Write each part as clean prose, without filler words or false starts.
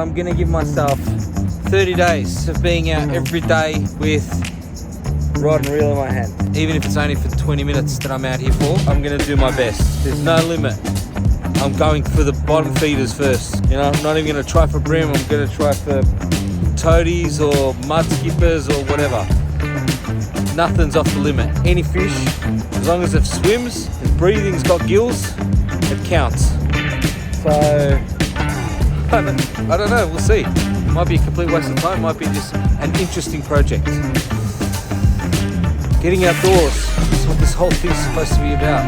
I'm gonna give myself 30 days of being out every day with rod and reel in my hand. Even if it's only for 20 minutes that I'm out here for, I'm gonna do my best. There's no limit. I'm going for the bottom feeders first. You know, I'm not even gonna try for bream, I'm gonna try for toadies or mud skippers or whatever. Nothing's off the limit. Any fish, as long as it swims, its breathing's got gills, it counts. So, I don't know, we'll see. Might be a complete waste of time, might be just an interesting project. Getting outdoors is what this whole thing's supposed to be about.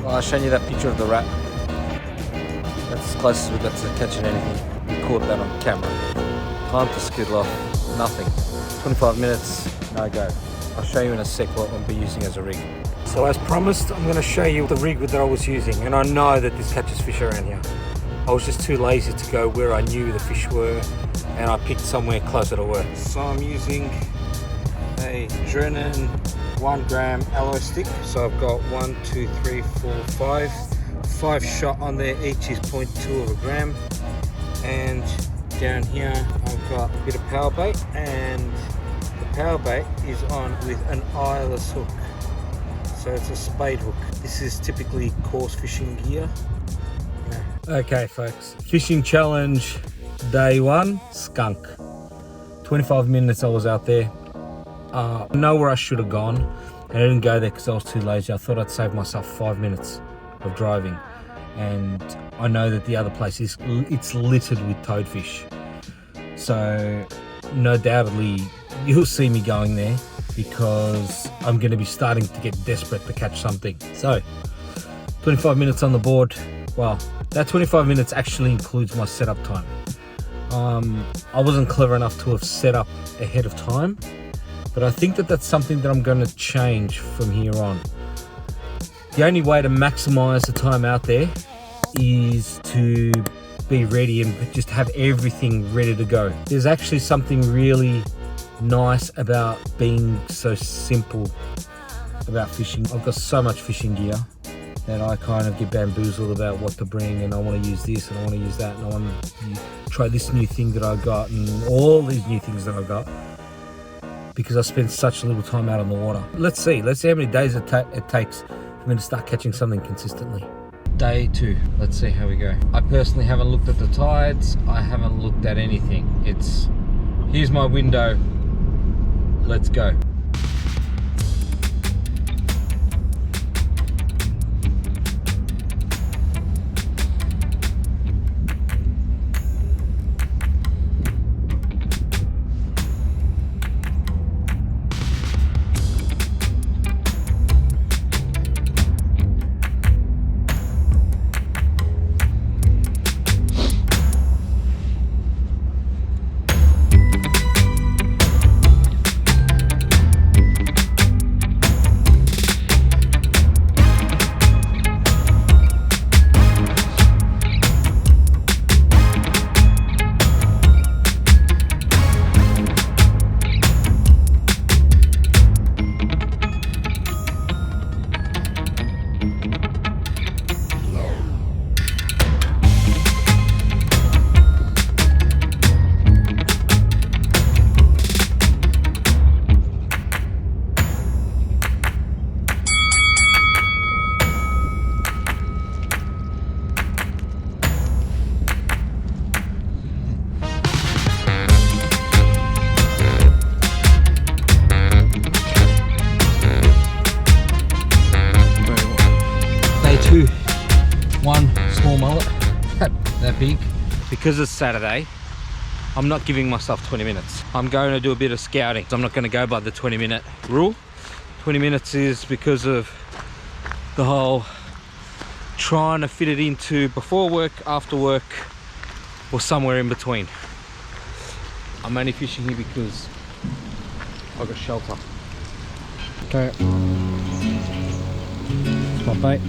Well, I've shown you that picture of the rat. That's as close as we got to catching anything. We caught that on camera. Time to skedaddle off, nothing. 25 minutes, no go. I'll show you in a sec what I'll be using as a rig. So as promised, I'm going to show you the rig that I was using, and I know that this catches fish around here. I was just too lazy to go where I knew the fish were, and I picked somewhere closer to work. So I'm using a Drennan 1 gram alloy stick. So I've got 1, 2, 3, 4, 5 shot on there, each is 0.2 of a gram. And down here I've got a bit of power bait, and the power bait is on with an eyeless hook. So it's a spade hook. This is typically coarse fishing gear. Yeah. Okay folks, fishing challenge day 1, skunk. 25 minutes I was out there. I know where I should have gone, and I didn't go there because I was too lazy. I thought I'd save myself 5 minutes of driving, and I know that the other place it's littered with toadfish. So no doubtedly you'll see me going there, because I'm going to be starting to get desperate to catch something. So 25 minutes on the board. Well, that 25 minutes actually includes my setup time. I wasn't clever enough to have set up ahead of time, but I think that that's something that I'm going to change from here on. The only way to maximize the time out there is to be ready and just have everything ready to go. There's actually something really nice about being so simple about fishing. I've got so much fishing gear that I kind of get bamboozled about what to bring, and I want to use this and I want to use that, and I want to try this new thing that I got and all these new things that I got, because I spend such a little time out on the water. Let's see how many days it takes for me to start catching something consistently. Day 2, let's see how we go. I personally haven't looked at the tides, I haven't looked at anything. Here's my window. Let's go. Day 2, 1 small mullet, that big. Because it's Saturday, I'm not giving myself 20 minutes. I'm going to do a bit of scouting. I'm not going to go by the 20-minute rule. 20 minutes is because of the whole trying to fit it into before work, after work, or somewhere in between. I'm only fishing here because I've got shelter. Okay, my bait.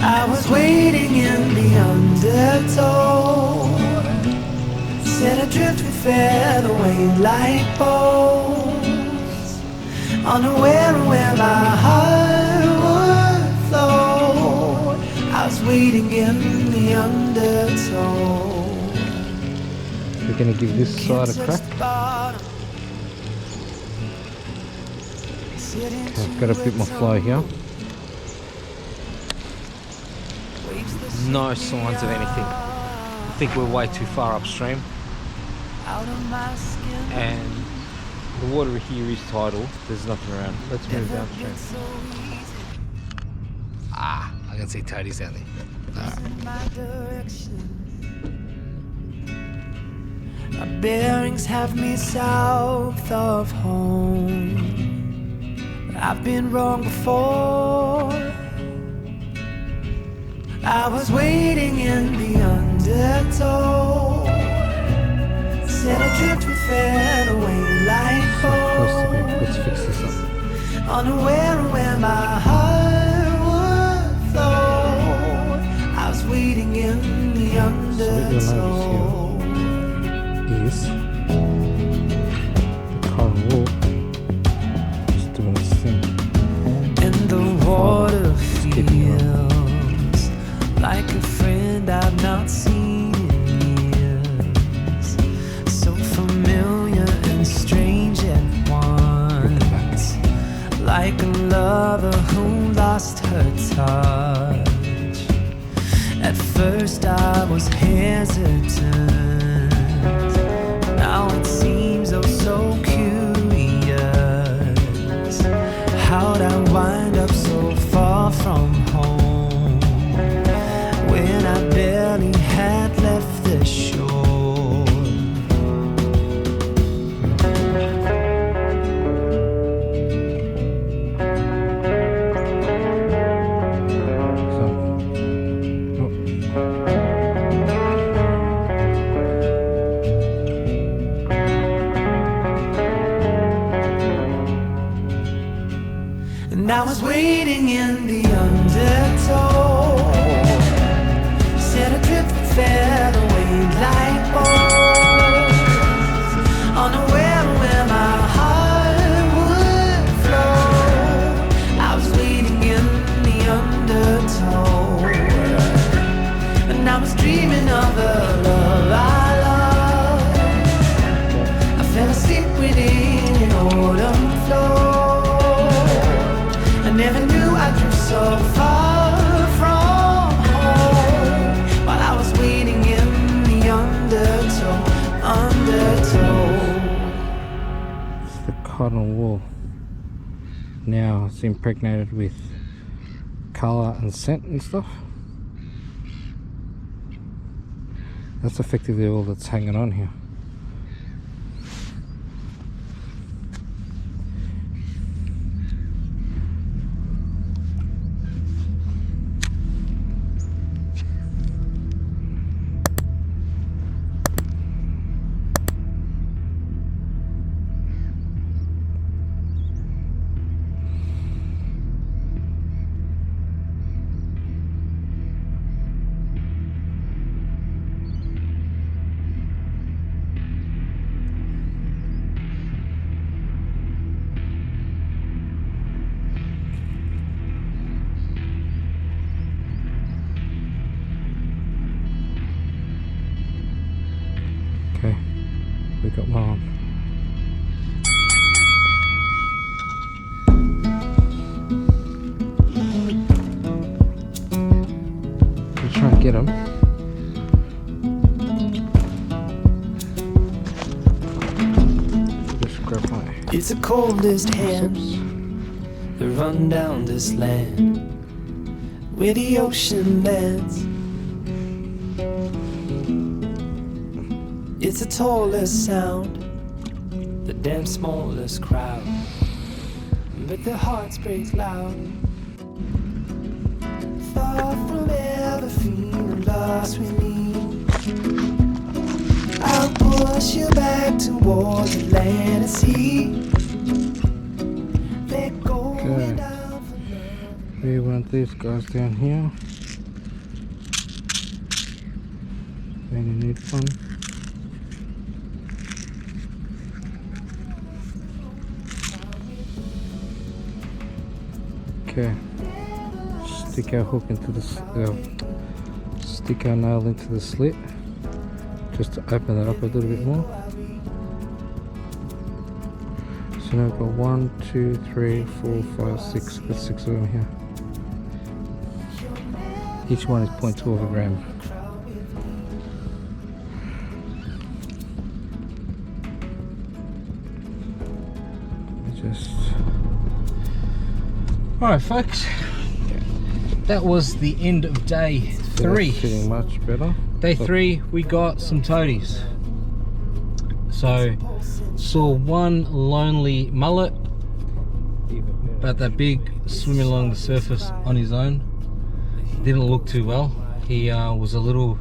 I was waiting in the undertow, set adrift with featherweight like bows. unaware of where my heart would flow. I was waiting in the undertow. We're gonna give this side a crack. Okay, I've got a bit more flow here. No signs of anything. I think we're way too far upstream. And the water here is tidal. There's nothing around. Let's move downstream. Ah, I can see toadies down there. My bearings have me south of home. I've been wrong before. I was waiting in the undertow. Set adrift and fed away like bone. Let's fix this up. Unaware of where my heart would flow. I was waiting in the undertow. Is the current wall just doing its thing. And the water feels like a friend I've not seen in years. So familiar and strange at once. Like a lover who lost her touch. At first I was hesitant. Now it seems oh so curious. How'd I wind up so far from home when I barely had left the shore? And I was waiting in the undertow. Set adrift and fed away like bones. Unaware of where my heart would flow. I was waiting in the undertow. And I was dreaming of the love I loved. I fell asleep within an autumn flow. I never knew I drove so far from home while I was waiting in the undertow. It's the cotton wool. Now it's impregnated with colour and scent and stuff. That's effectively all that's hanging on here. Okay, we got one on. We'll try and get him. Just grab my It's the coldest hand that run down this land where the ocean lands. It's the tallest sound, the damn smallest crowd, but their hearts break loud. Far from ever feeling lost with me, I'll push you back towards the land and sea. Let go down for love. We want these guys down here. Then you need one. Okay. Stick our hook into the stick our nail into the slit, just to open that up a little bit more. So now we've got 1, 2, 3, 4, 5, 6. Got 6 of them here. Each one is 0.2 of a gram. Just. Alright, folks. That was the end of day 3. Feeling much better. Day 3, we got some toadies. So, saw one lonely mullet, about that big, swimming along the surface on his own. Didn't look too well. He was a little,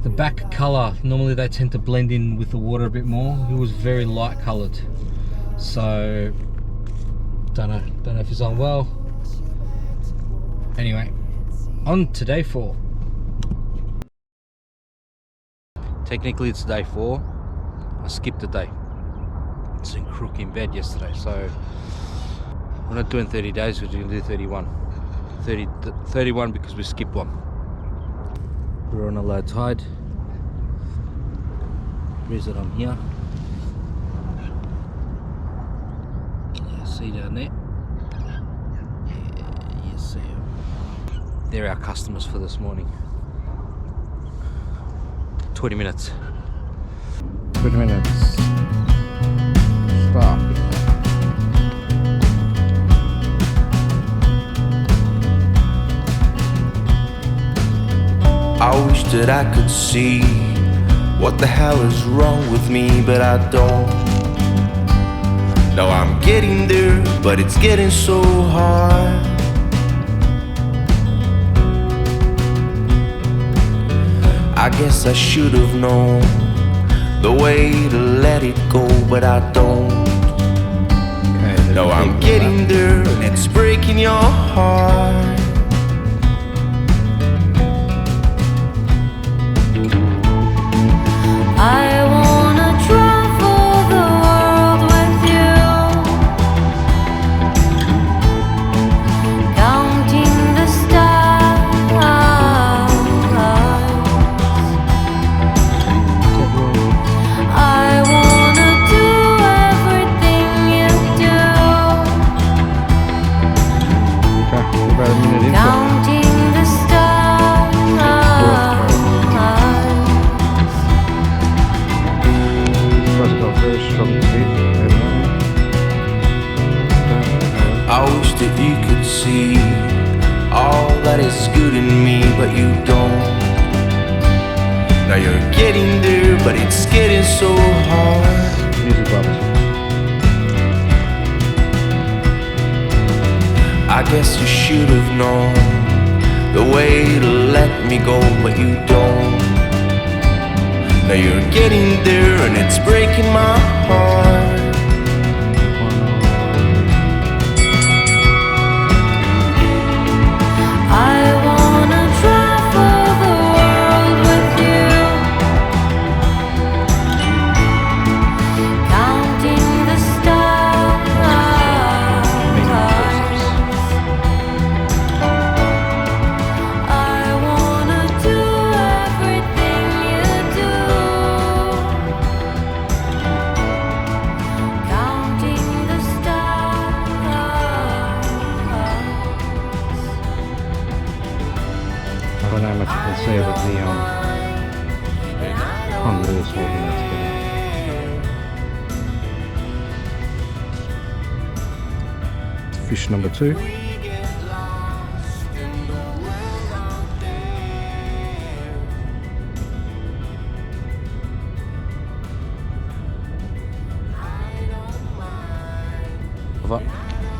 the back colour, normally they tend to blend in with the water a bit more. He was very light coloured. So, don't know if he's on well. Anyway, on to day 4. Technically it's day 4. I skipped a day. I was in crook in bed yesterday, so we're not doing 30 days, we're going to do 31. 31 because we skipped one. We're on a low tide. Where's it on here? Yeah, see down there? Yeah, you see them. They're our customers for this morning. 20 minutes. 20 minutes. Stop. I wish that I could see what the hell is wrong with me, but I don't. No, I'm getting there, but it's getting so hard. I guess I should have known the way to let it go, but I don't. Okay, No, I'm getting there, and it's breaking your heart. I wanna travel the world with you, counting the stars. I wanna do everything you do, Okay, we're about a minute into it. counting the stars. First got very strong teeth. I wish that you could see all that is good in me, but you don't. Now you're getting there, but it's getting so hard. Music bubbles. I guess you should have known the way to let me go, but you don't. Now you're getting there, and it's breaking my heart. I wanna travel the world with you, counting the stars. I wanna do everything you do, counting the stars. I don't know how much you can see of it, the contours holding that together. Fish number 2.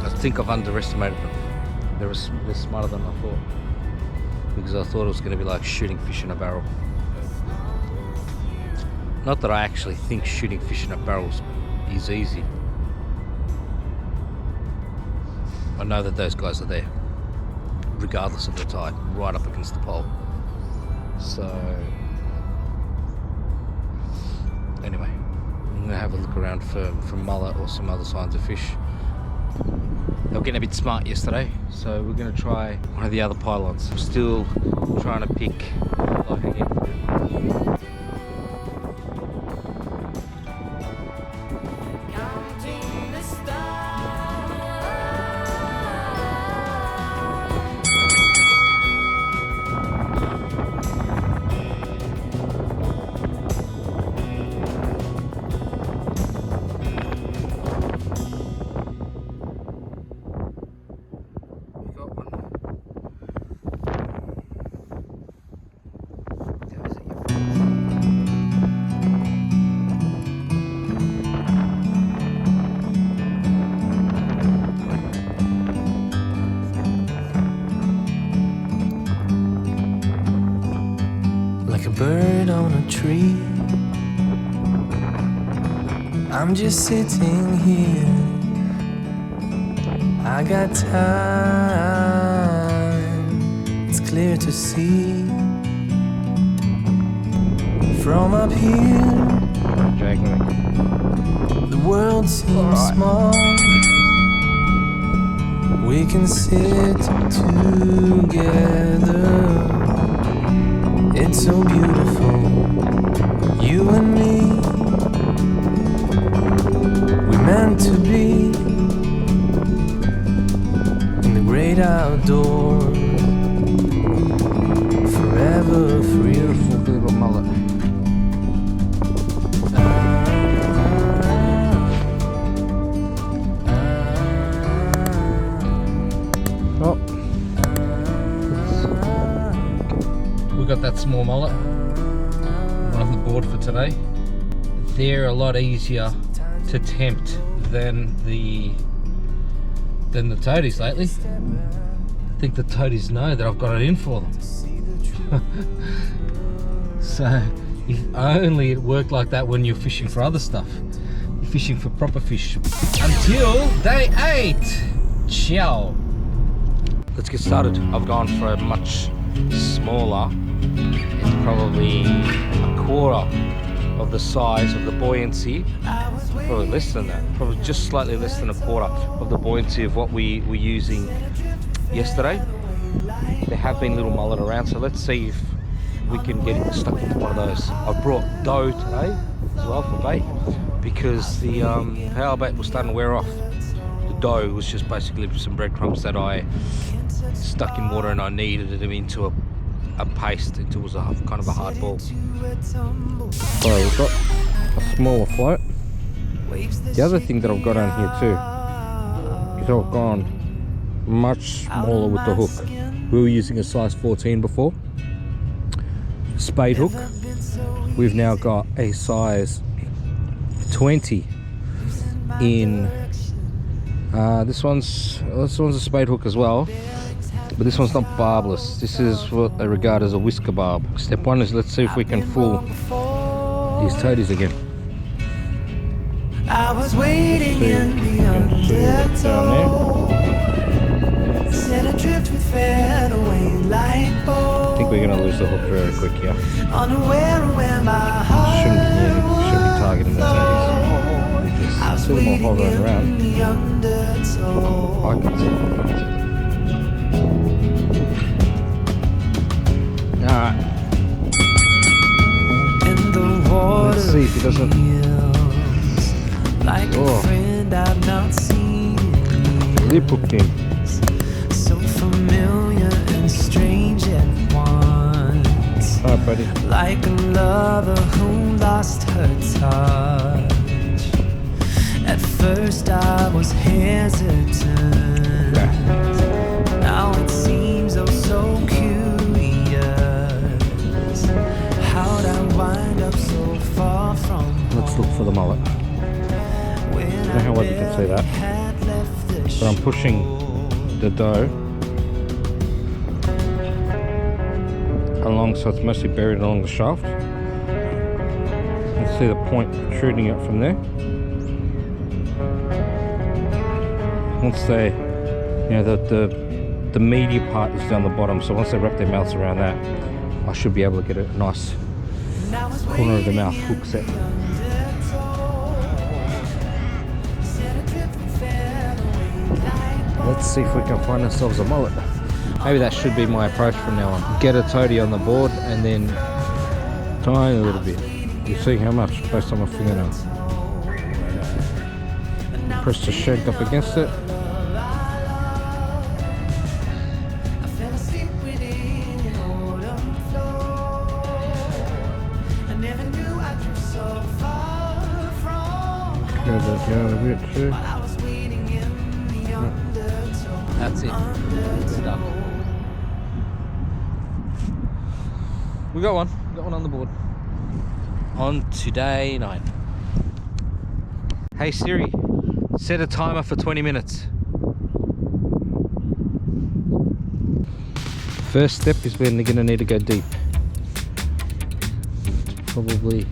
I think I've underestimated them. They're smarter than I thought. Because I thought it was going to be like shooting fish in a barrel. Not that I actually think shooting fish in a barrel is easy. I know that those guys are there, regardless of the tide, right up against the pole. So, anyway, I'm going to have a look around for mullet or some other signs of fish. They were getting a bit smart yesterday, so we're going to try one of the other pylons. I'm still trying to pick like again. Like a bird on a tree, I'm just sitting here. I got time, it's clear to see. From up here, the world seems small. We can sit together. It's so beautiful, you and me. We're meant to be in the great outdoors, forever free. Beautiful little mullet. Oh, we got that small mullet on the board for today. They're a lot easier to tempt than the toadies lately. I think the toadies know that I've got it in for them. So if only it worked like that when you're fishing for other stuff. You're fishing for proper fish. Until day 8. Ciao. Let's get started. I've gone for a much smaller. It's probably a quarter of the size of the buoyancy. Probably less than that. Probably just slightly less than a quarter of the buoyancy of what we were using yesterday. There have been little mullet around, so let's see if we can get it stuck into one of those. I brought dough today as well for bait because the power bait was starting to wear off. The dough was just basically some breadcrumbs that I stuck in water and I kneaded them into a paste until it was a kind of a hard ball. So we've got a smaller float. The other thing that I've got on here too is I've gone much smaller with the hook. We were using a size 14 before, spade hook. We've now got a size 20 in this one's a spade hook as well, but this one's not barbless. This is what they regard as a whisker barb. Step 1 is let's see if we can fool these toadies again. I was waiting in the undertow, set adrift with fed away light bulbs. I think we're going to lose the hook very quick here. Unaware of where my heart Shouldn't be targeting the toadies. I was See them all waiting hovering in around. the undertow. I can see them. Alright, And the water let's see if he doesn't. feels like Oh. a friend I've not seen in Lip hooked in. years. So familiar and strange at once. Alright, buddy. Like a lover who lost her touch. At first I was hesitant. Now it seems oh so curious. How'd I wind up so far from Let's look for the mullet. home when I don't know how well you can see that, had left the but I'm pushing the dough along so it's mostly buried along the shaft. You can see the point protruding out from there. Once they, you know, the meaty part is down the bottom, so once they wrap their mouths around that, I should be able to get a nice corner of the mouth hook set. Let's see if we can find ourselves a mullet. Maybe that should be my approach from now on. Get a toady on the board and then tiny a little bit. You see how much based on my fingernail. Press the shank up against it. Go that down a bit too. That's it. It's done. We got one. We got one on the board. On to day 9. Hey Siri, set a timer for 20 minutes. First step is we're going to need to go deep. It's probably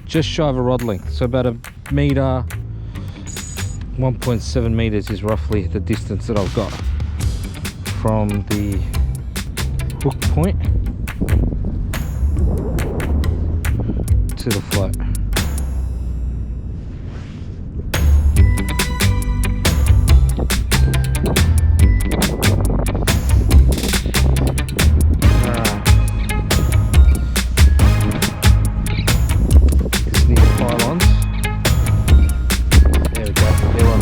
just shy of a rod length, so about a meter. 1.7 meters is roughly the distance that I've got from the hook point to the float. Just need the pylons. There we go, they're on.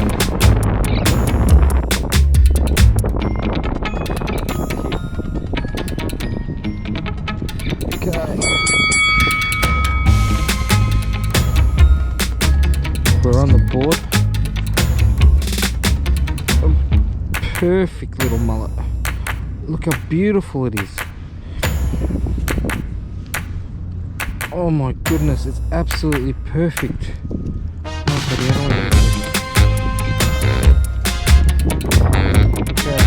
Okay. We're on the board. A perfect little mullet. Look how beautiful it is. Oh my goodness, it's absolutely perfect. Oh, buddy, I don't want to... Okay,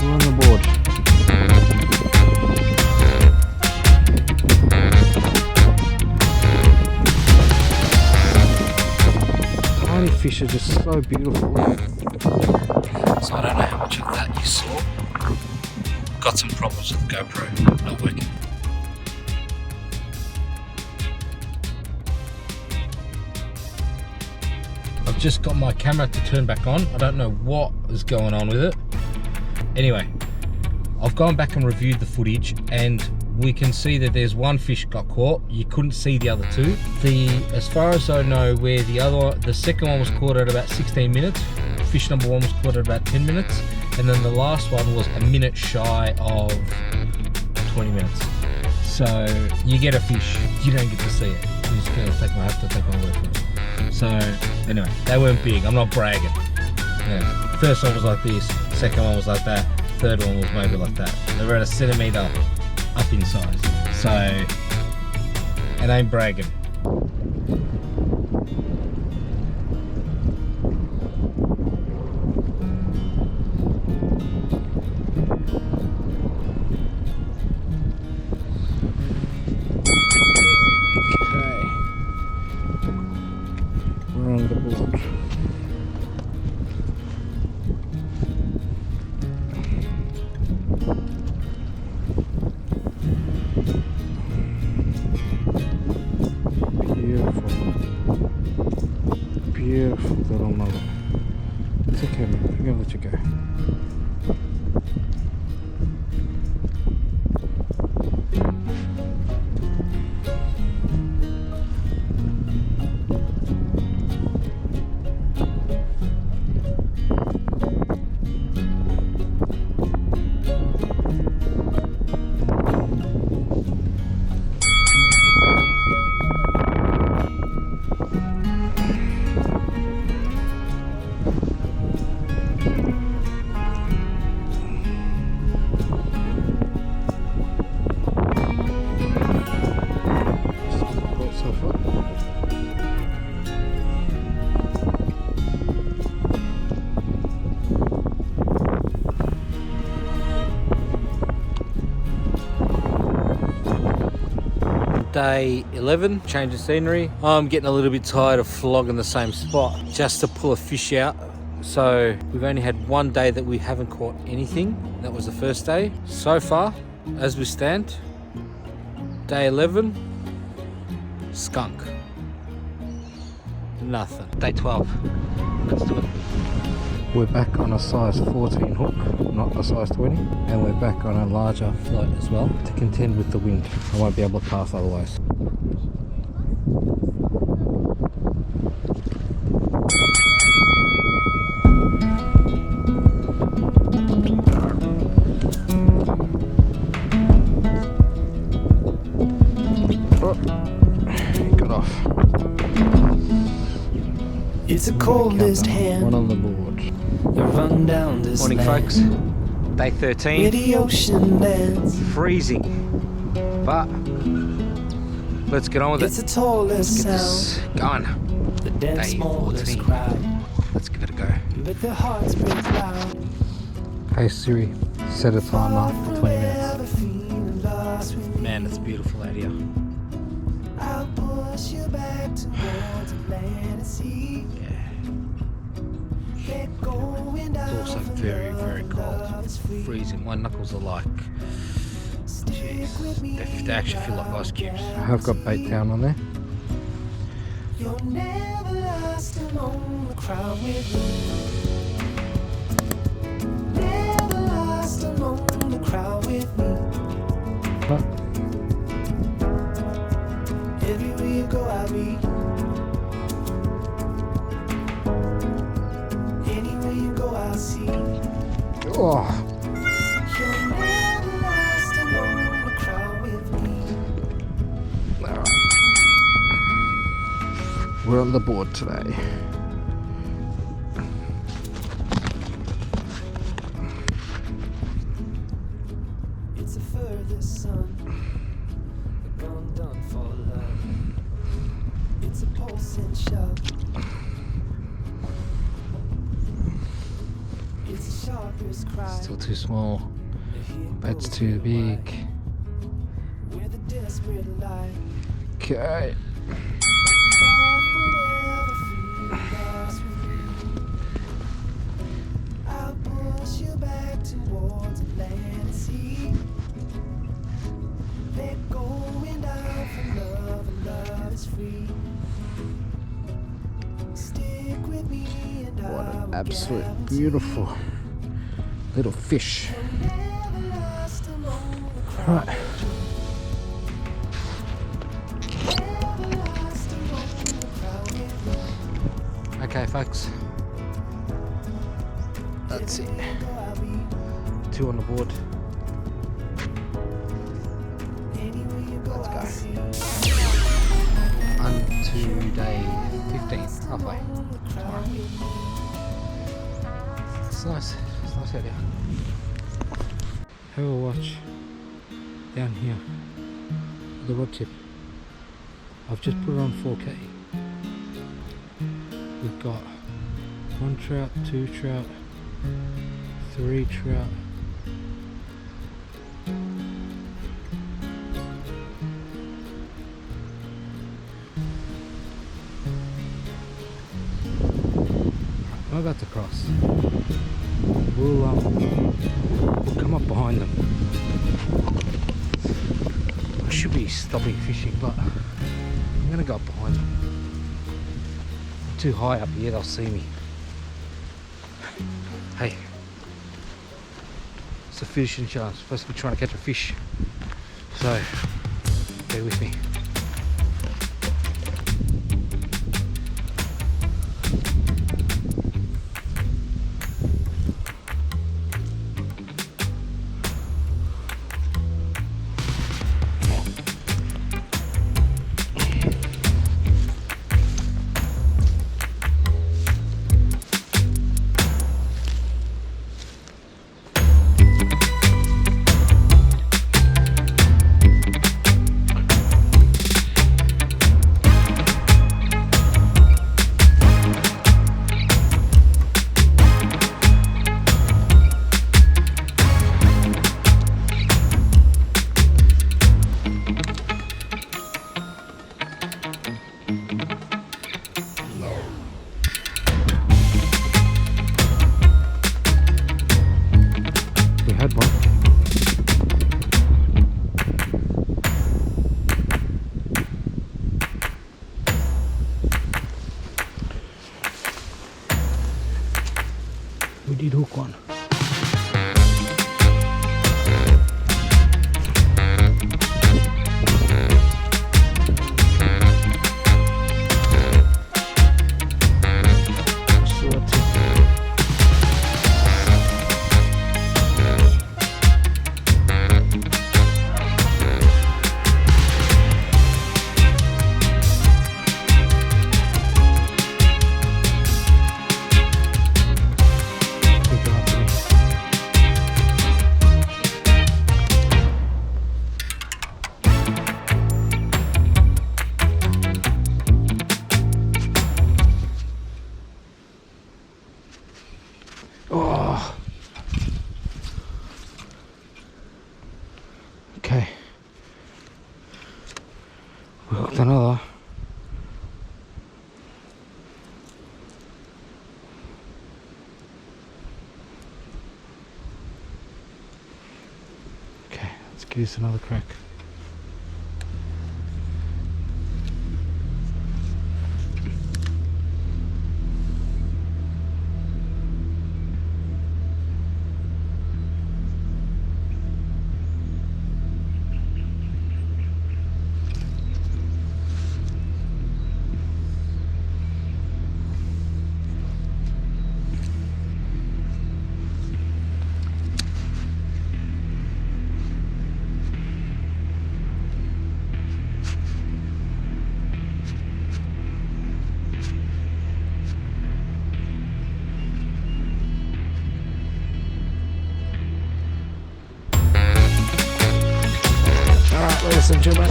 we're on the board. Tiny fish are just so beautiful. So I don't know how much of that you saw. Got some problems with the GoPro, not working. I've just got my camera to turn back on. I don't know what is going on with it. Anyway, I've gone back and reviewed the footage and we can see that there's one fish got caught. You couldn't see the other two. As far as I know, where the second one was caught at about 16 minutes, fish number 1 was caught at about 10 minutes, and then the last one was a minute shy of 20 minutes. So you get a fish, you don't get to see it. I'm just gonna have to take my word for it. So anyway, they weren't big, I'm not bragging. Yeah. First one was like this, second one was like that, third one was maybe like that. They were at a centimetre up in size. So it ain't bragging. On the board. Beautiful little mullet. It's okay, man. I'm gonna let you go. Day 11, change of scenery. I'm getting a little bit tired of flogging the same spot just to pull a fish out. So we've only had one day that we haven't caught anything. That was the first day. So far, as we stand, day 11, skunk. Nothing. Day 12. Let's do it. We're back on a size 14 hook, not a size 20, and we're back on a larger float as well to contend with the wind. I won't be able to cast otherwise. Got off. It's the coldest hand. One on the board. Run down this Morning, land folks. Day where 13. the ocean lands. Freezing. But let's get on with It's it. the tallest Get sound. this going. The dead Day smallest 14. cry. Let's give it a go. But the hearts break loud. Hey Siri, set a timer for 20 minutes. Forever feeling lost with Man, it's beautiful out here. I'll push you back towards the land and sea. Yeah. They're going down It's also for very, love, very and cold. love is free. Freezing. My knuckles are like, Stick with me they actually feel like ice cubes. I have got bait down on there. You're never lost among the crowd with me. Never lost among the crowd with me. But Everywhere you go, I'll be. Anywhere you go, I'll see. oh, You're never lost among the crowd with me. we're on the board today. It's a furthest sun, gone done for love. It's a pulsing shove. It's the sharpest cry. Still too small. Here Bait's goes too the wide, big. where the desperate lie. Okay. Forever feeling lost with me. I'll push you back towards the land and sea. They're going down for love, and love is free. Stick with me and What I an will absolute guarantee beautiful little fish. you're never lost among the crowd. Right. Never lost among the crowd with me. Okay, folks. That's it. Everywhere you go, I'll be. 2 on the board. Anywhere you go, Let's go. I'll see. On to day 15. Halfway. It's nice. It's nice out here. Have a watch down here. The rod tip. I've just put it on 4K. We've got 1 trout, 2 trout, 3 trout. I'm about to cross. We'll come up behind them. I should be stopping fishing, but I'm gonna go up behind them. Too high up here, they'll see me. Hey, it's a fishing chance. I'm supposed to be trying to catch a fish, so bear with me. We did hook one. Oh. Okay. We hooked another. Okay, let's give this another crack. Alright, ladies and gentlemen.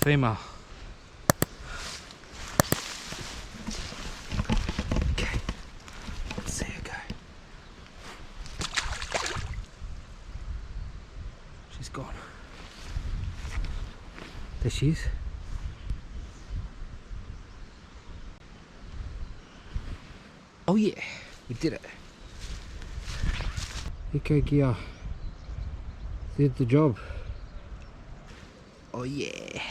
Female. Okay, let's see her go. She's gone. There she is. Oh yeah, we did it. Eco gear did the job. Oh yeah.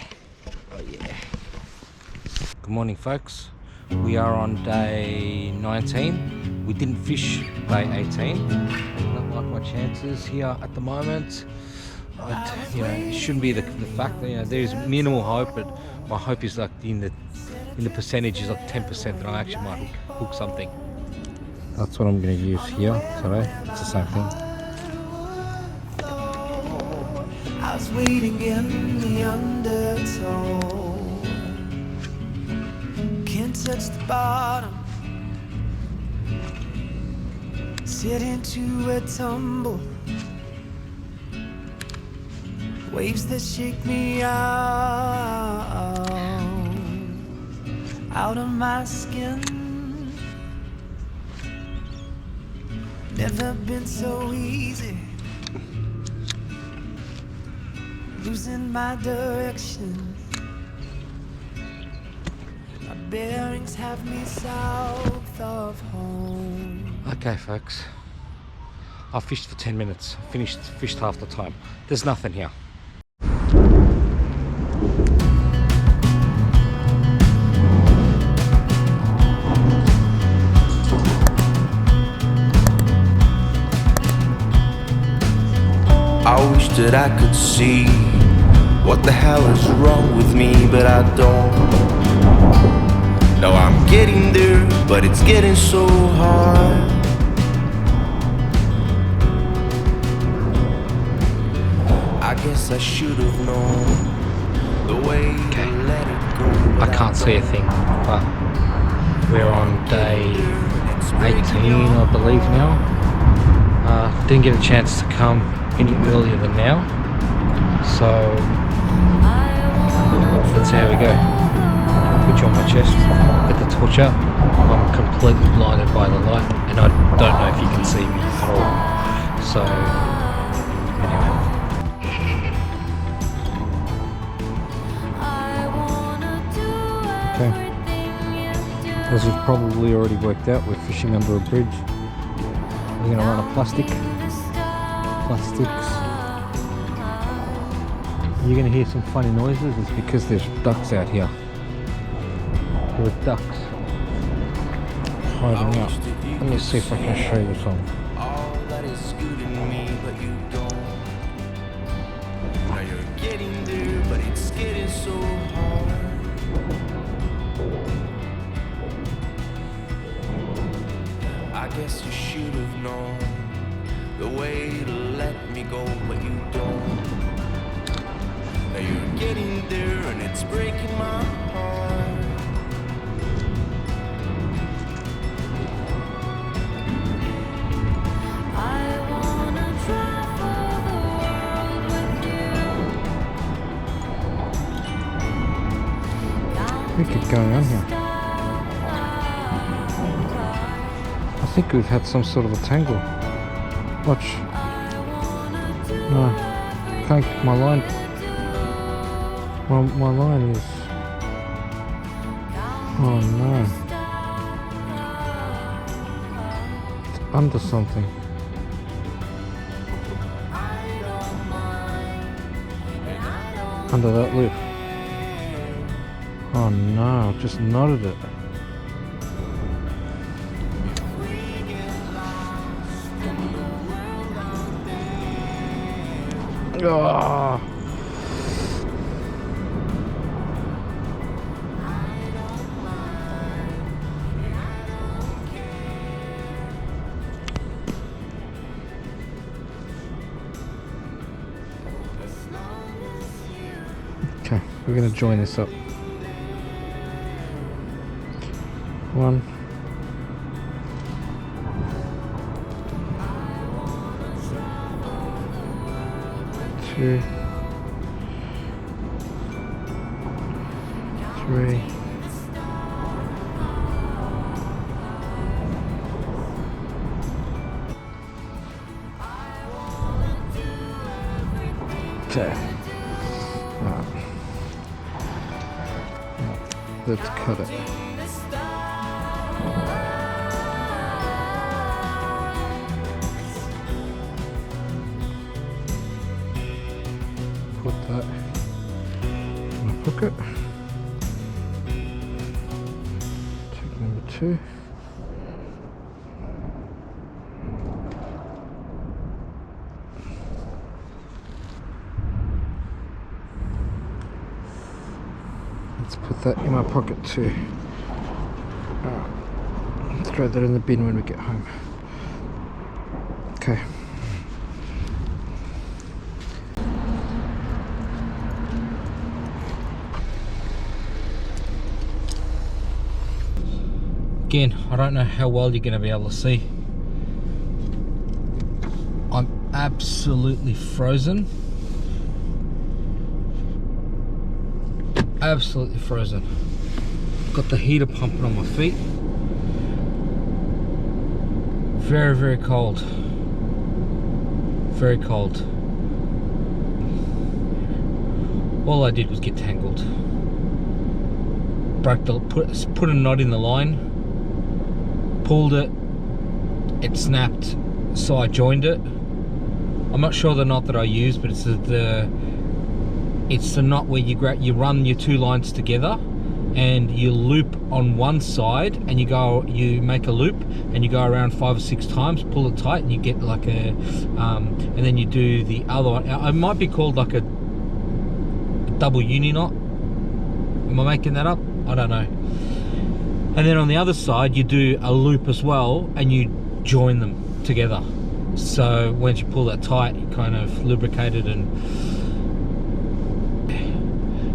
Oh yeah. Good morning, folks. We are on day 19. We didn't fish day 18. Not like my chances here at the moment. But you know, it shouldn't be the fact that there's minimal hope, but my hope is like in the percentage is like 10% that I actually might hook something. That's what I'm going to use here today. It's the same thing. I was waiting in the undertow. Can't touch the bottom. Sit into a tumble. Waves that shake me out of my skin. Never been so easy. Losing my direction. My bearings have me south of home. Okay, folks. I fished for 10 minutes. Fished half the time. There's nothing here. I wish that I could see what the hell is wrong with me, but I don't. No, I'm getting there, but it's getting so hard. I guess I should have known the way to let it go. I can't see a thing, but We're on day 18, I believe now. Didn't get a chance to come any earlier than now, so let's see how we go. Put you on my chest, get the torch up. I'm completely blinded by the light, and I don't know if you can see me at all. So anyway. Okay. As you've probably already worked out, we're fishing under a bridge. We're going to run a plastics. You're going to hear some funny noises. It's because there's ducks out here. There are ducks hiding out. Let me see if I can show you some. All that is good in me, but you don't. Now you're getting there, but it's getting so hard. I guess you should have known the way to let me go, but you don't. Now you're getting there, and it's breaking my heart. We could go on here. I think we've had some sort of a tangle. Watch. No, can't. My line. My line is. Oh no. It's under something. Under that loop. Oh no, just knotted it. Oh. Okay, we're going to join this up. 1, 2, 3, 4. Okay. Let's cut it. Put that in my pocket. Take number 2. Let's put that in my pocket too. Throw that in the bin when we get home. Okay. Again, I don't know how well you're going to be able to see. I'm absolutely frozen. Absolutely frozen. Got the heater pumping on my feet. Very, very cold. Very cold. All I did was get tangled. Broke the, put a knot in the line. Pulled it, it snapped, so I joined it. I'm not sure the knot that I used, but it's the knot where you run your 2 lines together, and you loop on one side, and you make a loop, and you go around 5 or 6 times, pull it tight, and you get like a, and then you do the other one. It might be called like a double uni knot. Am I making that up? I don't know. And then on the other side you do a loop as well, and you join them together. So once you pull that tight, you kind of lubricate it. And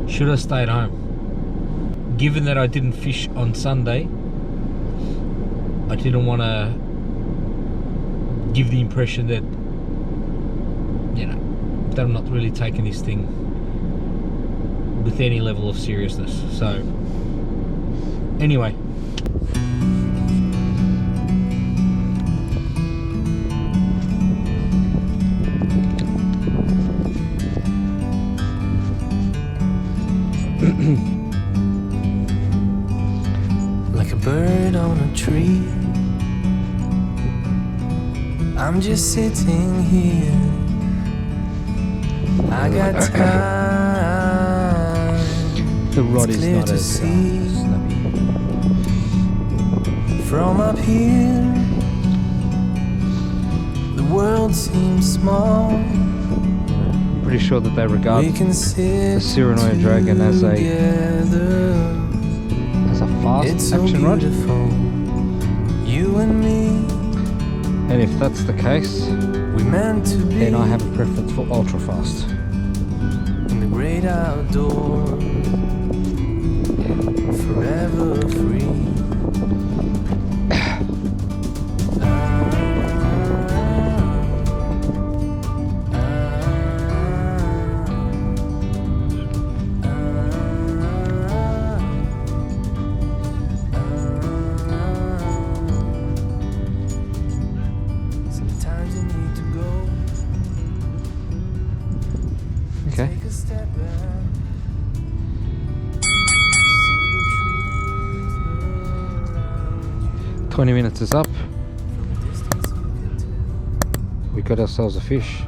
should have stayed home. Given that I didn't fish on Sunday, I didn't want to give the impression that, you know, that I'm not really taking this thing with any level of seriousness. So anyway, like a bird on a tree, I'm just sitting here. I got time. the rod It's is clear not to as see. snappy. From up here, the world seems small. Pretty sure that they regard We can sit the Cyranoid dragon as a fast It's so action rod, beautiful, you and me. and if that's the case, We meant to be then I have a preference for ultra fast. in the great outdoors, forever free. Sometimes you need to go. Okay. Take a step back. See the truth around 20 minutes is up. you. From a distance you can tell. We got ourselves a fish.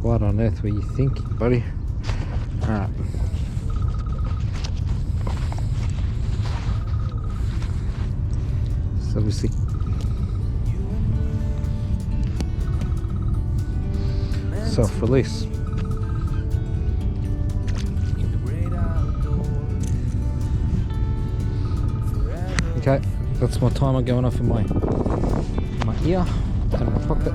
What on earth were you thinking, buddy? Alright. So obviously self-release. In the great outdoors, forever. Okay, that's my timer going off in my ear and my pocket.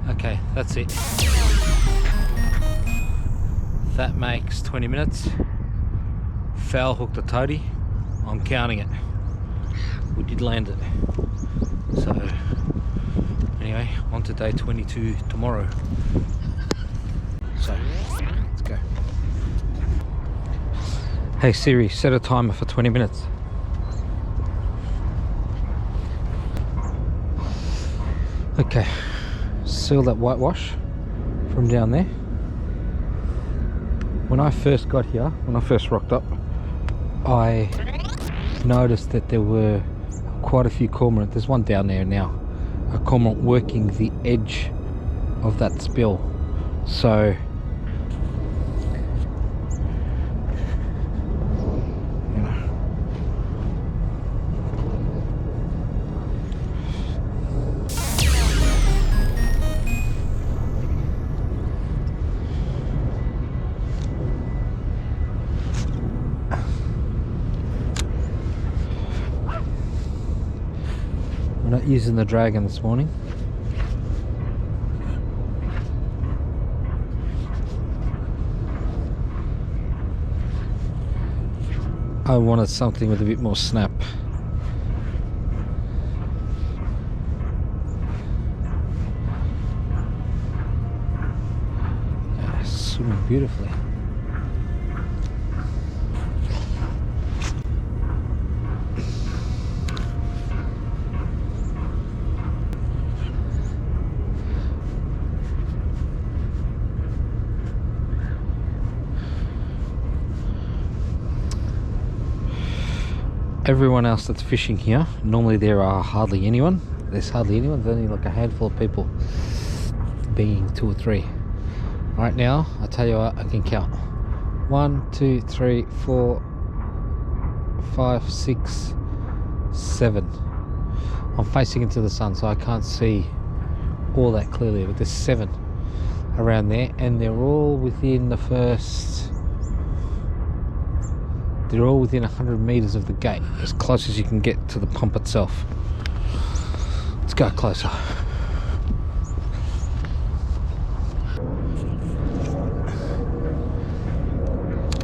Okay, that's it. That makes 20 minutes. Foul hooked a toady. I'm counting it. We did land it. So, anyway, on to day 22 tomorrow. So, let's go. Hey Siri, set a timer for 20 minutes. Okay, seal that whitewash from down there. When I first got here, when I first rocked up, I noticed that there were quite a few cormorant. There's one down there now, a cormorant working the edge of that spill. So, you know, we're not using the dragon this morning. I wanted something with a bit more snap. Yeah, swimming beautifully. Everyone else that's fishing here, normally there are hardly anyone. There's hardly anyone. There's only like a handful of people, being 2 or 3. Right now, I tell you what, I can count 1, 2, 3, 4, 5, 6, 7. I'm facing into the sun, so I can't see all that clearly, but there's 7 around there, and they're all within the first. They're all within 100 meters of the gate, as close as you can get to the pump itself. Let's go closer.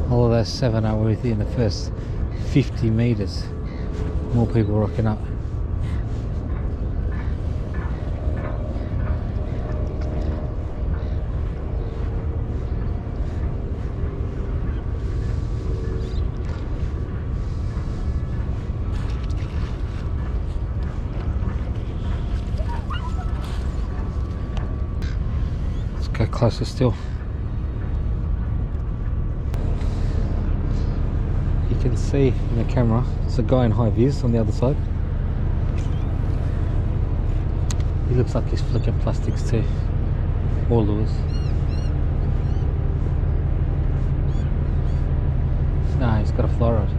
All of those 7 are within the first 50 meters. More people rocking up. Let's go closer still. You can see in the camera, it's a guy in high vis on the other side. He looks like he's flicking plastics too, or lures. Nah, he's got a fly rod.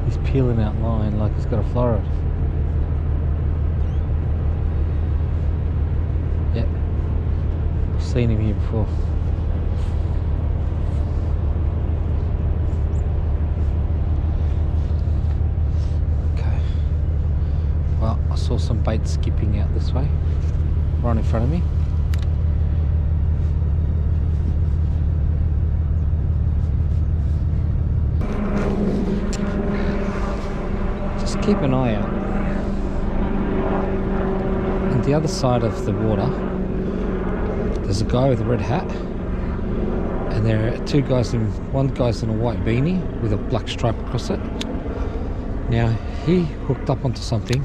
He's peeling out line like he's got a fly rod. Yep, I've seen him here before. I saw some bait skipping out this way, right in front of me. Just keep an eye out. On the other side of the water, there's a guy with a red hat, and there are 2 guys one guy's in a white beanie with a black stripe across it. Now he hooked up onto something,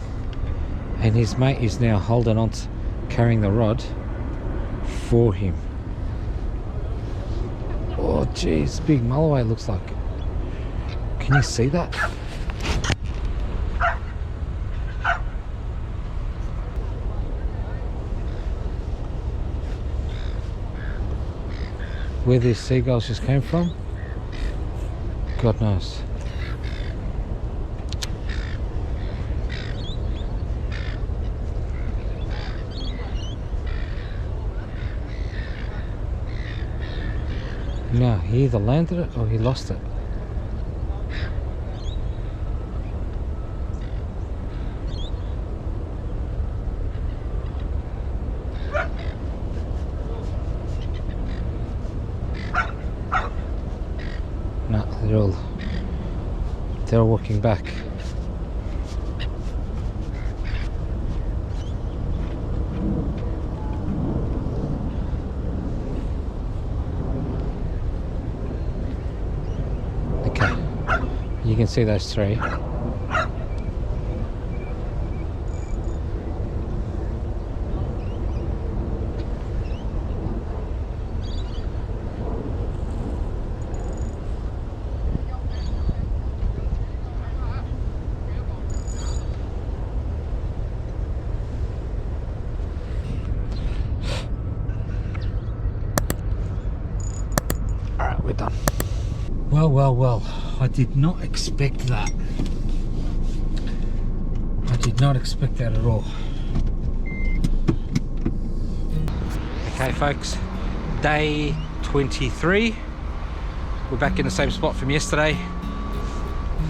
and his mate is now holding on to, carrying the rod for him. Oh geez, big mulloway it looks like. Can you see that? Where these seagulls just came from, God knows. No, he either landed it or he lost it. No, they're all walking back. You can see those 3. Alright, we're done. Well, I did not expect that. I did not expect that at all. Okay folks, day 23. We're back in the same spot from yesterday.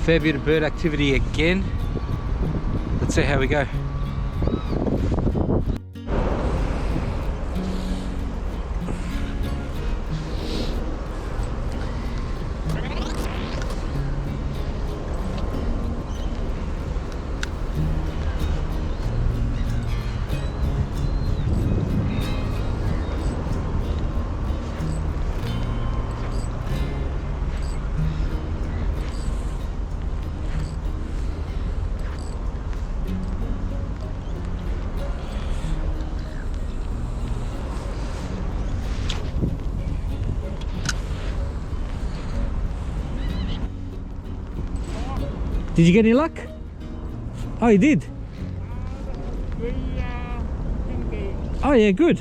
Fair bit of bird activity again. Let's see how we go. Did you get any luck? Oh, you did? Oh yeah, good.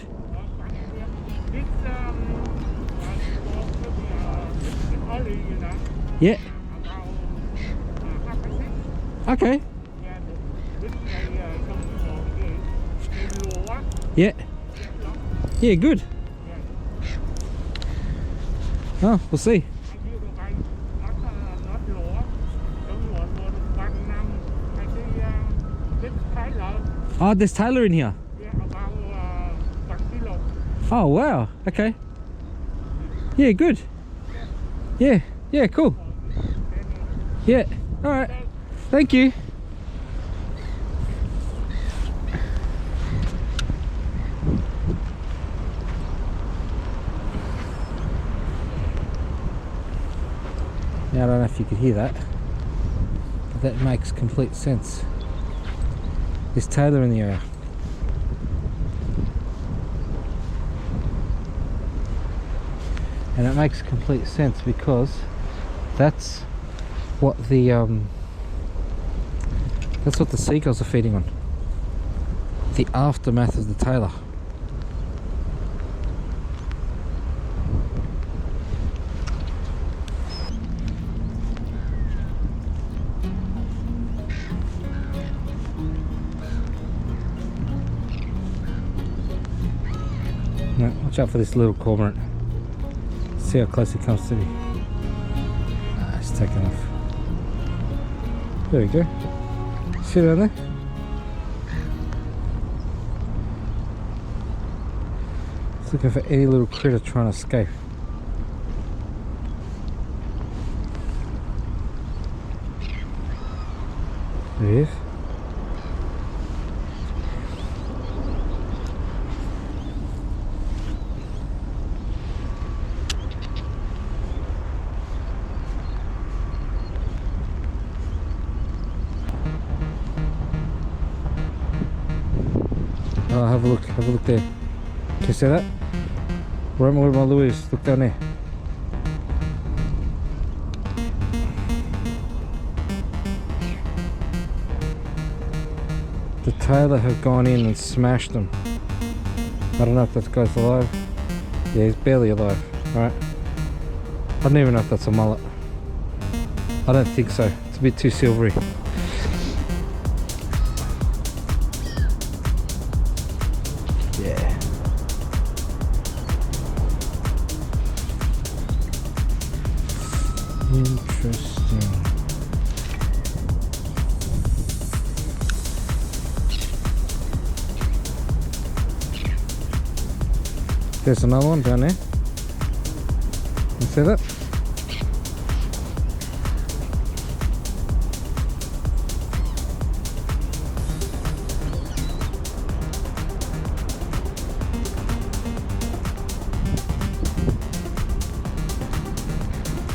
Yeah. Okay. Yeah. Yeah, good. Oh, we'll see. Oh, there's Taylor in here. Oh, wow. Okay. Yeah, good. Yeah. Yeah, cool. Yeah. All right. Thank you. Now, I don't know if you could hear that, but that makes complete sense. There's Taylor in the area. And it makes complete sense because that's what the seagulls are feeding on. The aftermath of the Taylor. No, watch out for this little cormorant. See how close it comes to me. Ah, it's taken off. There we go. See down there? It's looking for any little critter trying to escape. There he is. Oh, have a look there. Can you see that? Where my lure is, look down there. The Taylor have gone in and smashed them. I don't know if that guy's alive. Yeah, he's barely alive. Alright. I don't even know if that's a mullet. I don't think so. It's a bit too silvery. Yeah. Interesting. There's another one down there. You see that?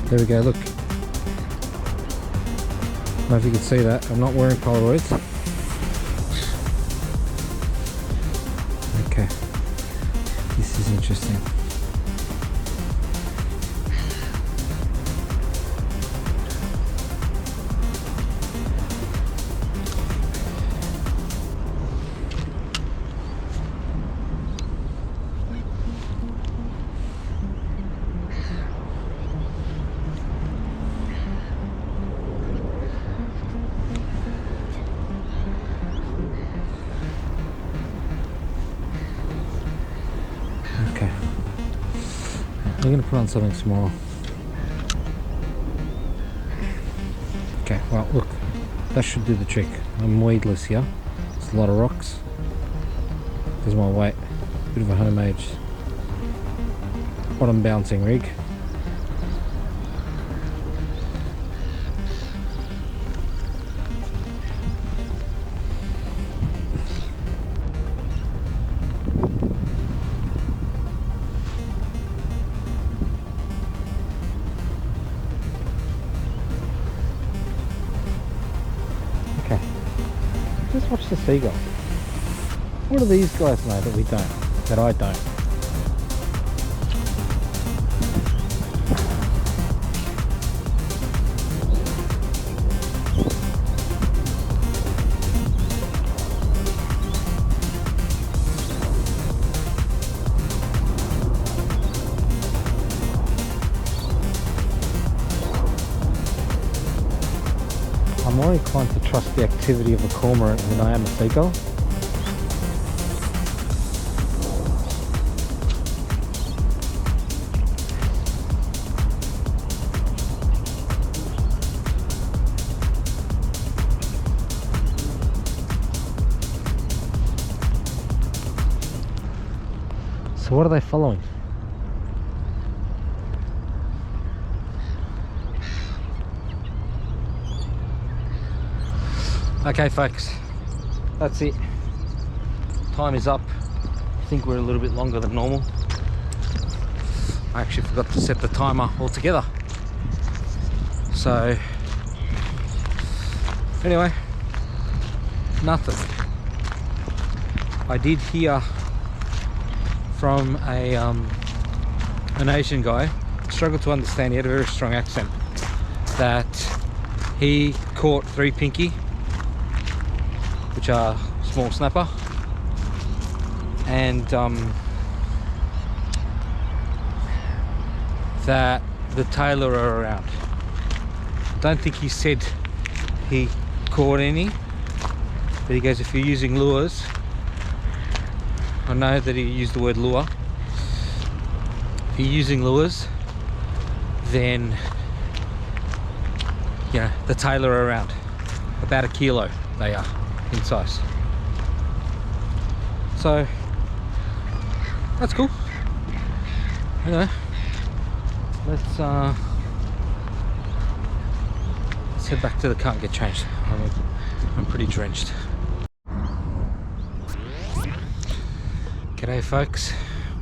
There we go, look. I don't know if you can see that. I'm not wearing Polaroids. Okay. This is interesting. Okay. I'm going to put on something small. Okay, well look, that should do the trick. I'm weedless here. There's a lot of rocks. There's my weight. Bit of a homemade bottom bouncing rig. Okay, just watch the seagull. What do these guys know that we don't? That I don't? I'm more inclined to trust the activity of a cormorant than I am a seagull. So what are they following? Okay folks, that's it. Time is up. I think we're a little bit longer than normal. I actually forgot to set the timer altogether. So anyway, nothing. I did hear from an Asian guy, struggled to understand, he had a very strong accent, that he caught 3 pinky, which are small snapper, and that the tailor are around. Don't think he said he caught any, but he goes, if you're using lures, I know that he used the word lure, if you're using lures, then yeah, the tailor are around. About 1 kilo they are in size. So that's cool. Anyway, let's head back to the car and get changed. I'm pretty drenched. G'day folks,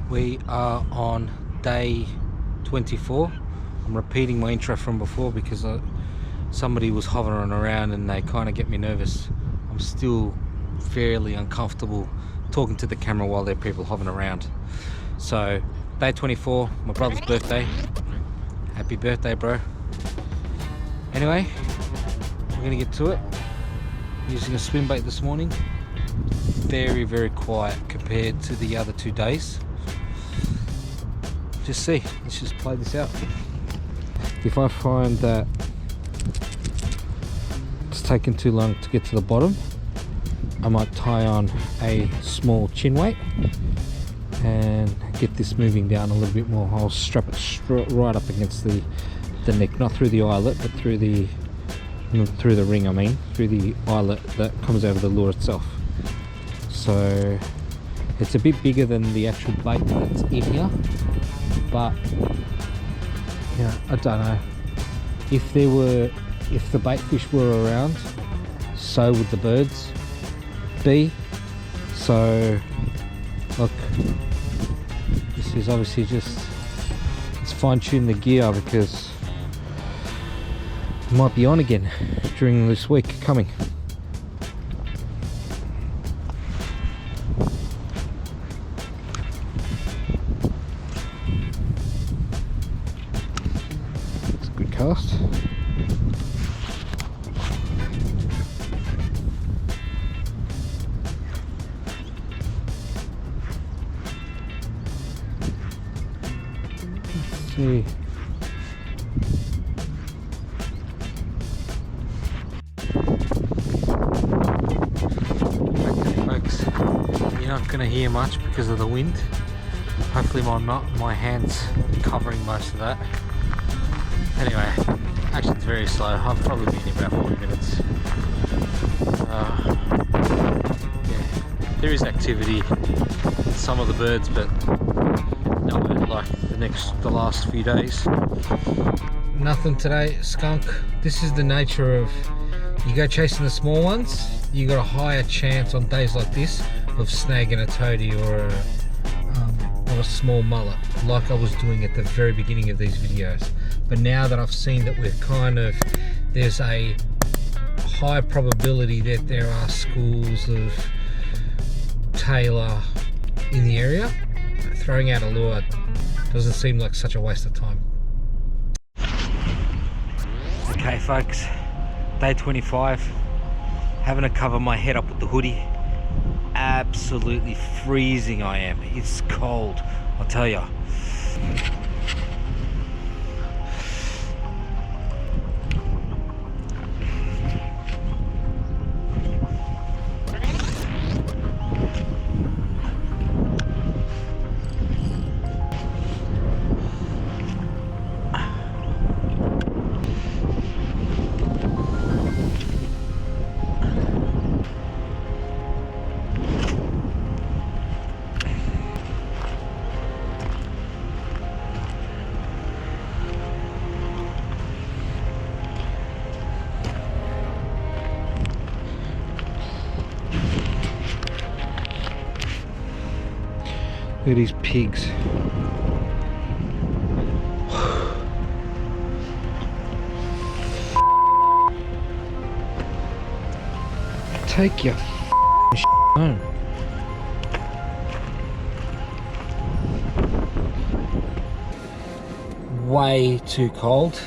we are on day 24. I'm repeating my intro from before because somebody was hovering around and they kind of get me nervous. I'm still fairly uncomfortable talking to the camera while there are people hovering around. So day 24, my brother's birthday. Happy birthday, bro. Anyway, we're gonna get to it. Using a swim bait this morning. Very, very quiet compared to the other 2 days. Just see, let's just play this out. If I find that it's taken too long to get to the bottom, I might tie on a small chin weight and get this moving down a little bit more. I'll strap it right up against the neck, not through the eyelet, but through the ring, I mean, through the eyelet that comes out of the lure itself. So it's a bit bigger than the actual bait that's in here, but yeah, I don't know. If the bait fish were around, so would the birds be. So look, this is obviously just, let's fine tune the gear because it might be on again during this week coming. It's a good cast. Let's see. You're not going to hear much because of the wind. Hopefully my hand's covering most of that. Anyway, action's very slow. I've probably been here about 40 minutes. Yeah, there is activity with some of the birds, but not like the last few days. Nothing today. Skunk. This is the nature of, you go chasing the small ones, you got a higher chance on days like this of snagging a toady or a small mullet, like I was doing at the very beginning of these videos. But now that I've seen that we're there's a high probability that there are schools of tailor in the area, throwing out a lure doesn't seem like such a waste of time. Okay folks, day 25, having to cover my head up with the hoodie. Absolutely freezing I am. It's cold, I'll tell you. Look at these pigs. Take your home. Way too cold.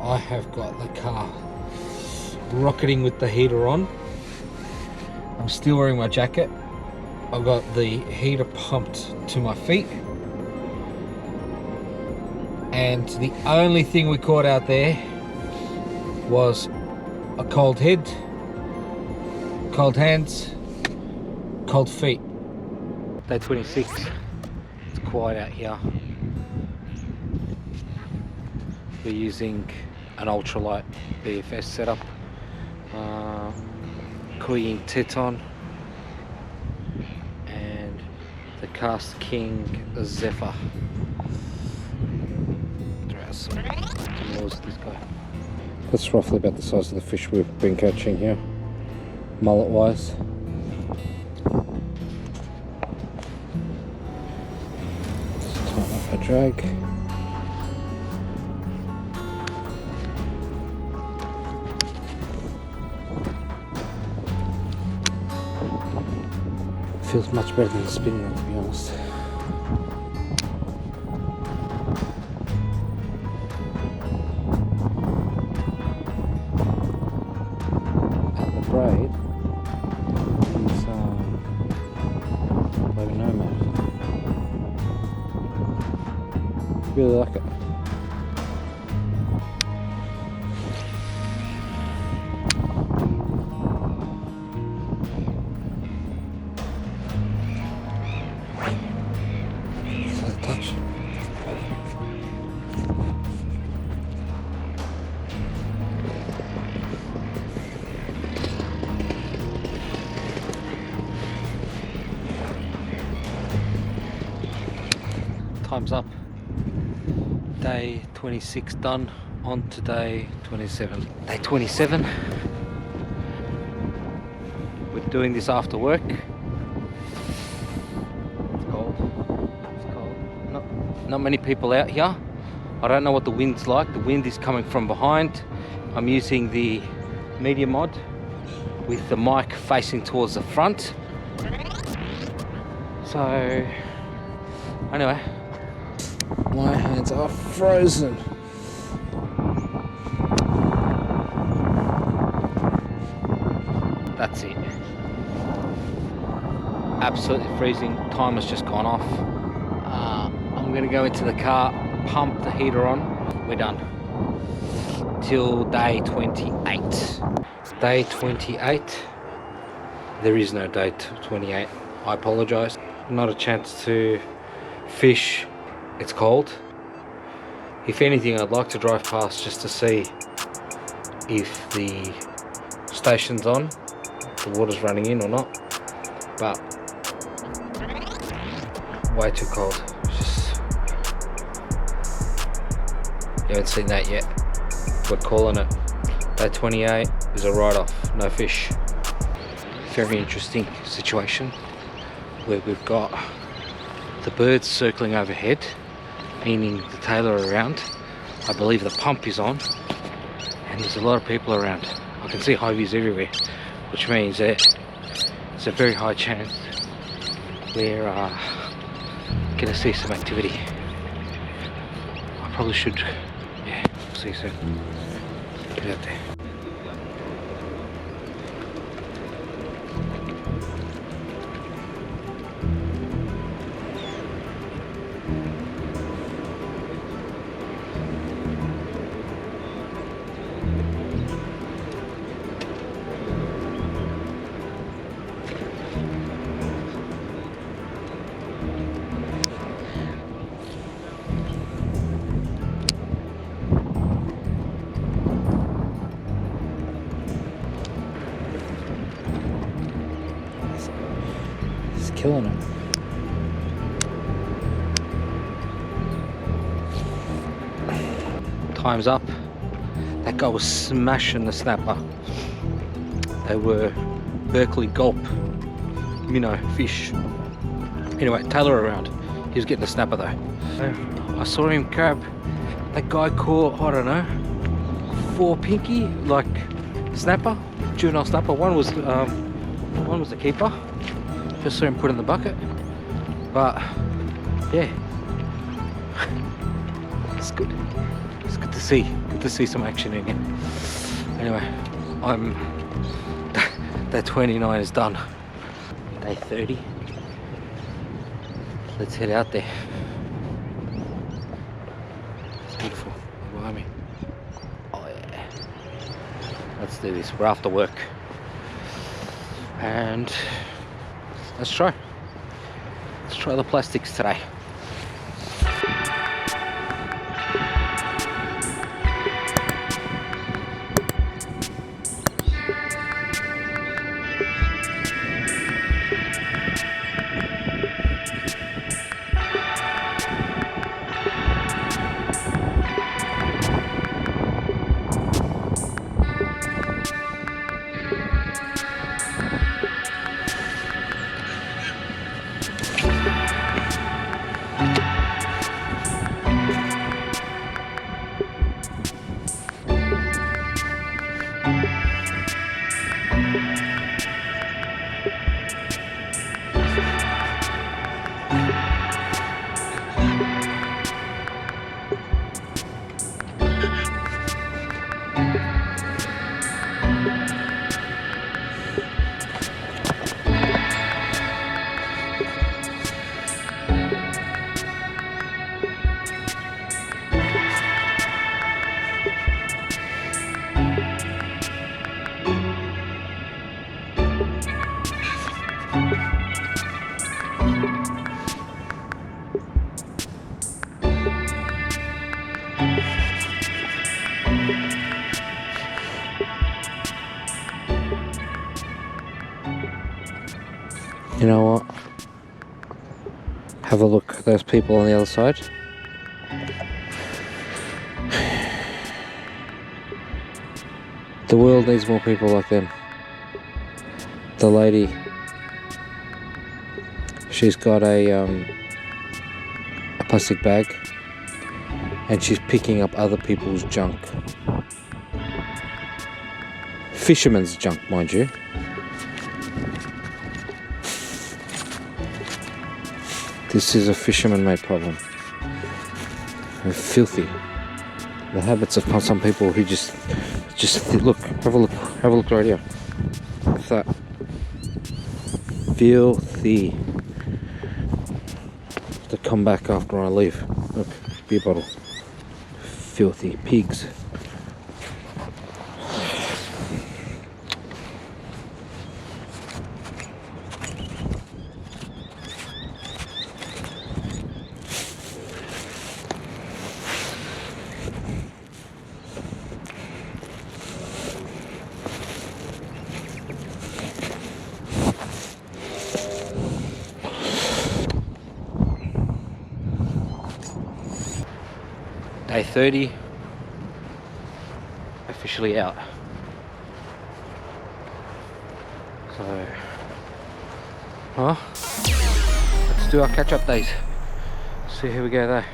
I have got the car rocketing with the heater on. I'm still wearing my jacket. I've got the heater pumped to my feet. And the only thing we caught out there was a cold head, cold hands, cold feet. Day 26. It's quiet out here. We're using an ultralight BFS setup, Koying Teton, and the Cast King Zephyr. That's roughly about the size of the fish we've been catching here, mullet wise. Let's tighten up our drag. Feels much better than the spinning rod, to be honest. And the braid is like a nomad. Really like it. Time's up. Day 26 done. On to day 27. Day 27. We're doing this after work. It's cold. It's cold. Not many people out here. I don't know what the wind's like. The wind is coming from behind. I'm using the media mod with the mic facing towards the front. So anyway, my hands are frozen. That's it. Absolutely freezing. Time has just gone off. I'm gonna go into the car, pump the heater on. We're done. Till day 28. Day 28. There is no day 28. I apologise. Not a chance to fish. It's cold. If anything, I'd like to drive past just to see if the station's on, the water's running in or not. But way too cold. It's just, you haven't seen that yet. We're calling it. Day 28 is a write-off. No fish. Very interesting situation where we've got the birds circling overhead, meaning the tailor around. I believe the pump is on, and there's a lot of people around. I can see high vis everywhere, which means that it's a very high chance we're gonna see some activity. I probably should, yeah, see you soon. Get out there. Killing it. Time's up. That guy was smashing the snapper. They were Berkeley gulp minnow fish. Anyway, tail her around. He was getting a snapper though. I saw him grab, that guy caught, I don't know, 4 pinky, like snapper, juvenile snapper. One was the keeper. Just saw him put in the bucket. But yeah, it's good. It's good to see. Good to see some action in here. Anyway, day 29 is done. Day 30. Let's head out there. It's beautiful. Behind me. Oh yeah. Let's do this. We're after work. And let's try. Let's try the plastics today. You know what? Have a look at those people on the other side. The world needs more people like them. The lady, she's got a plastic bag and she's picking up other people's junk. Fisherman's junk, mind you. This is a fisherman-made problem. They're filthy. The habits of some people who just look. Have a look right here. What's that? Filthy. To come back after I leave. Look, beer bottle. Filthy pigs. Day 30, officially out. So, let's do our catch-up days. See how we go there.